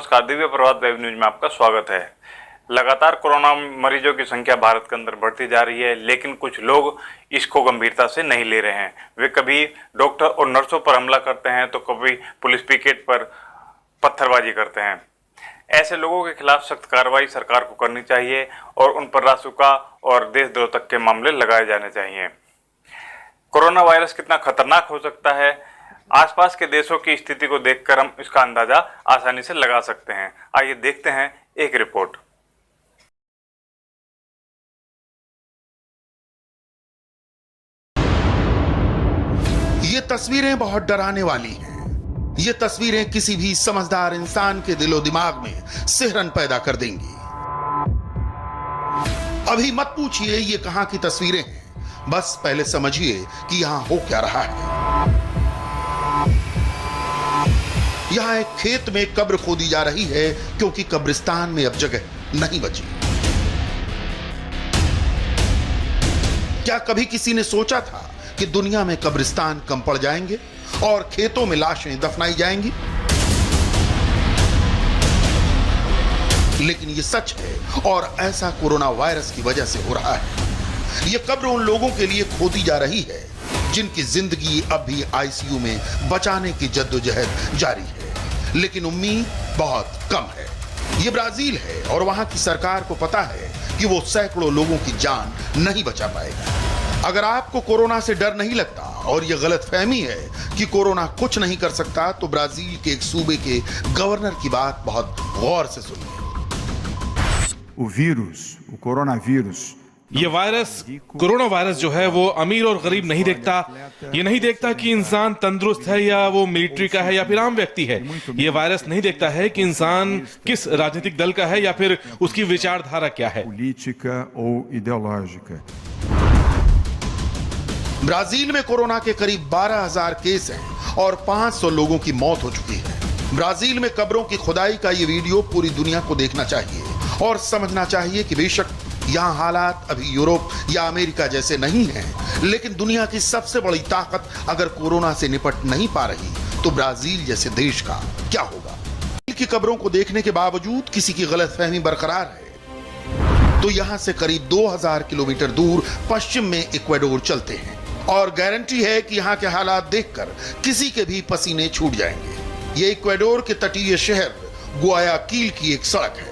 नमस्कार, दिव्य प्रभात web news में आपका स्वागत है। लगातार कोरोना मरीजों की संख्या भारत के अंदर बढ़ती जा रही है, लेकिन कुछ लोग इसको गंभीरता से नहीं ले रहे हैं। वे कभी डॉक्टर और नर्सों पर हमला करते हैं तो कभी पुलिस पिकेट पर पत्थरबाजी करते हैं। ऐसे लोगों के खिलाफ सख्त कार्रवाई सरकार को करनी चाहिए और उन पर रासुका और देशद्रोह तक के मामले लगाए जाने चाहिए। कोरोना वायरस कितना खतरनाक हो सकता है, आसपास के देशों की स्थिति को देखकर हम इसका अंदाजा आसानी से लगा सकते हैं। आइए देखते हैं एक रिपोर्ट। ये तस्वीरें बहुत डराने वाली हैं। ये तस्वीरें किसी भी समझदार इंसान के दिलो दिमाग में सिहरन पैदा कर देंगी। अभी मत पूछिए ये कहां की तस्वीरें हैं, बस पहले समझिए कि यहां हो क्या रहा है। यहां एक खेत में कब्र खोदी जा रही है क्योंकि कब्रिस्तान में अब जगह नहीं बची। क्या कभी किसी ने सोचा था कि दुनिया में कब्रिस्तान कम पड़ जाएंगे और खेतों में लाशें दफनाई जाएंगी? लेकिन यह सच है और ऐसा कोरोना वायरस की वजह से हो रहा है। यह कब्र उन लोगों के लिए खोदी जा रही है जिनकी जिंदगी अब भी आईसीयू में बचाने की जद्दोजहद जारी है, लेकिन उम्मीद बहुत कम है। यह ब्राजील है और वहां की सरकार को पता है कि वो सैकड़ों लोगों की जान नहीं बचा पाएगा। अगर आपको कोरोना से डर नहीं लगता और यह गलतफहमी है कि कोरोना कुछ नहीं कर सकता, तो ब्राजील के एक सूबे के गवर्नर की बात बहुत गौर से सुनिए। o coronavírus, ये वायरस, कोरोना वायरस जो है वो अमीर और गरीब नहीं देखता। ये नहीं देखता कि इंसान तंदुरुस्त है या वो मिलिट्री का है या फिर आम व्यक्ति है। ये वायरस नहीं देखता है कि इंसान किस राजनीतिक दल का है या फिर उसकी विचारधारा क्या है। política ou ideológica. ब्राजील में कोरोना के करीब 12,000 केस हैं और 500 लोगों की मौत हो चुकी है। ब्राजील में कब्रों की खुदाई का ये वीडियो पूरी दुनिया को देखना चाहिए और समझना चाहिए कि बेशक यहाँ हालात अभी यूरोप या अमेरिका जैसे नहीं हैं, लेकिन दुनिया की सबसे बड़ी ताकत अगर कोरोना से निपट नहीं पा रही तो ब्राजील जैसे देश का क्या होगा। की कब्रों को देखने के बावजूद किसी की गलतफहमी बरकरार है तो यहाँ से करीब 2000 किलोमीटर दूर पश्चिम में इक्वाडोर चलते हैं और गारंटी है कि यहाँ के हालात देखकर किसी के भी पसीने छूट जाएंगे। ये इक्वाडोर के तटीय शहर गुआयाकिल की एक सड़क है।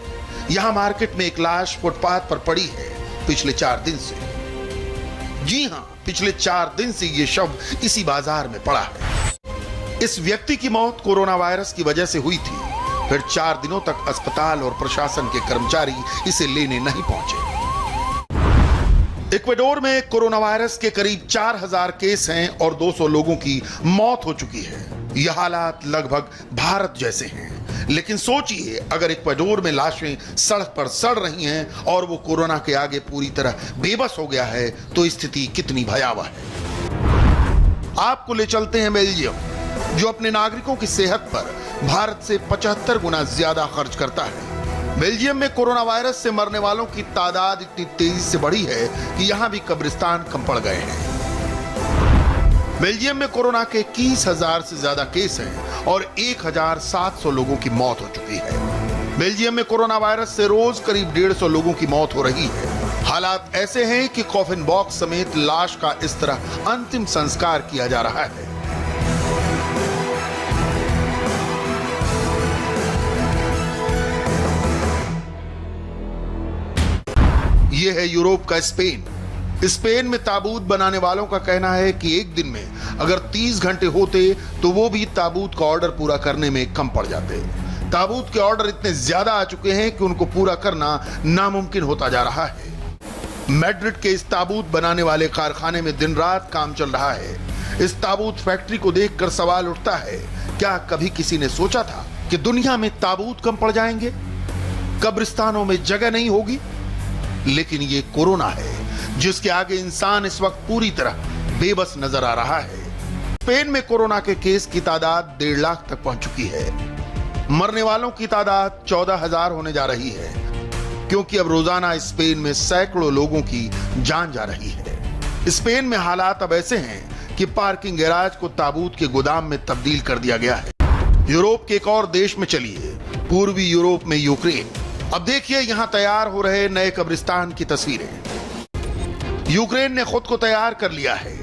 यहां मार्केट में एक लाश फुटपाथ पर पड़ी है पिछले 4 दिन से। जी हां, पिछले 4 दिन से यह शव इसी बाजार में पड़ा है। इस व्यक्ति की मौत कोरोना वायरस की वजह से हुई थी। फिर 4 दिनों तक अस्पताल और प्रशासन के कर्मचारी इसे लेने नहीं पहुंचे। इक्वाडोर में कोरोना वायरस के करीब 4000 केस हैं और 200 लोगों की मौत हो चुकी है। यह हालात लगभग भारत जैसे हैं, लेकिन सोचिए अगर इक्वाडोर में लाशें सड़क पर सड़ रही हैं और वो कोरोना के आगे पूरी तरह बेबस हो गया है तो स्थिति कितनी भयावह है। आपको ले चलते हैं बेल्जियम, जो अपने नागरिकों की सेहत पर भारत से 75 गुना ज्यादा खर्च करता है। बेल्जियम में कोरोना वायरस से मरने वालों की तादाद इतनी तेजी से बढ़ी है कि यहां भी कब्रिस्तान कम पड़ गए हैं। बेल्जियम में कोरोना के 21,000 से ज्यादा केस हैं और 1,700 लोगों की मौत हो चुकी है। बेल्जियम में कोरोना वायरस से रोज करीब 150 लोगों की मौत हो रही है। हालात ऐसे हैं कि कॉफिन बॉक्स समेत लाश का इस तरह अंतिम संस्कार किया जा रहा है। यह है यूरोप का स्पेन। स्पेन में ताबूत बनाने वालों का कहना है कि एक दिन में अगर 30 घंटे होते तो वो भी ताबूत का ऑर्डर पूरा करने में कम पड़ जाते। ताबूत के ऑर्डर इतने ज्यादा आ चुके हैं कि उनको पूरा करना नामुमकिन होता जा रहा है। मैड्रिड के इस ताबूत बनाने वाले कारखाने में दिन रात काम चल रहा है। इस ताबूत फैक्ट्री को देखकर सवाल उठता है, क्या कभी किसी ने सोचा था कि दुनिया में ताबूत कम पड़ जाएंगे, कब्रिस्तानों में जगह नहीं होगी? लेकिन ये कोरोना है जिसके आगे इंसान इस वक्त पूरी तरह बेबस नजर आ रहा है। स्पेन में कोरोना के केस की तादाद 1.5 लाख तक पहुंच चुकी है। मरने वालों की तादाद 14,000 होने जा रही है, क्योंकि अब रोजाना स्पेन में सैकड़ों लोगों की जान जा रही है। स्पेन में हालात अब ऐसे हैं कि पार्किंग गैराज को ताबूत के गोदाम में तब्दील कर दिया गया है। यूरोप के एक और देश में चलिए, पूर्वी यूरोप में यूक्रेन। अब देखिए यहां तैयार हो रहे नए कब्रिस्तान की तस्वीरें। यूक्रेन ने खुद को तैयार कर लिया है,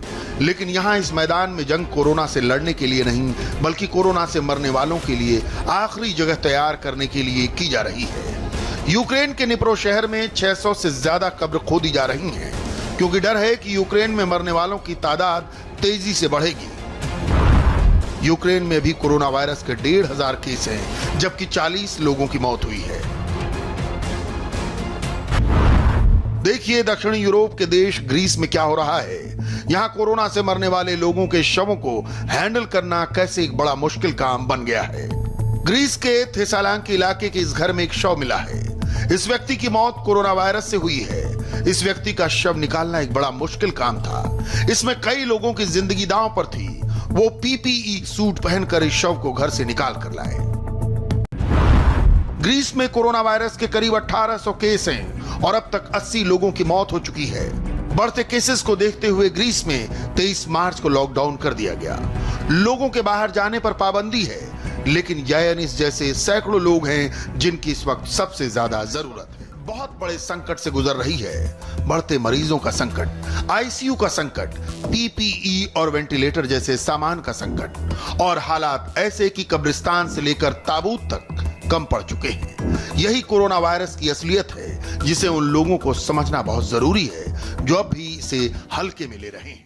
लेकिन यहां इस मैदान में जंग कोरोना से लड़ने के लिए नहीं, बल्कि कोरोना से मरने वालों के लिए आखिरी जगह तैयार करने के लिए की जा रही है। यूक्रेन के निप्रो शहर में 600 से ज्यादा कब्र खोदी जा रही हैं, क्योंकि डर है कि यूक्रेन में मरने वालों की तादाद तेजी से बढ़ेगी। यूक्रेन में भी कोरोना वायरस के 1,500 केस हैं, जबकि 40 लोगों की मौत हुई है। देखिए दक्षिणी यूरोप के देश ग्रीस में क्या हो रहा है। यहां कोरोना से मरने वाले लोगों के शवों को हैंडल करना कैसे एक बड़ा मुश्किल काम बन गया है। ग्रीस के थेसालांकी इलाके के इस घर में एक शव मिला है। इस व्यक्ति की मौत कोरोना वायरस से हुई है। इस व्यक्ति का शव निकालना एक बड़ा मुश्किल काम था। इसमें कई लोगों की जिंदगी दांव पर थी। वो पीपीई सूट पहनकर इस शव को घर से निकाल कर लाए। ग्रीस में कोरोना वायरस के करीब 1800 केस हैं और अब तक 80 लोगों की मौत हो चुकी है। बढ़ते केसेस को देखते हुए ग्रीस में 23 मार्च को लॉकडाउन कर दिया गया। लोगों के बाहर जाने पर पाबंदी है, लेकिन यानिस जैसे सैकड़ों लोग हैं जिनकी इस वक्त सबसे ज्यादा जरूरत है। बहुत बड़े संकट से गुजर रही है। बढ़ते मरीजों का संकट, आईसीयू का संकट, पीपीई और वेंटिलेटर जैसे सामान का संकट, और हालात ऐसे कि कब्रिस्तान से लेकर ताबूत तक कम पड़ चुके हैं। यही कोरोना वायरस की असलियत है, जिसे उन लोगों को समझना बहुत जरूरी है जो अब भी इसे हल्के में ले रहे हैं।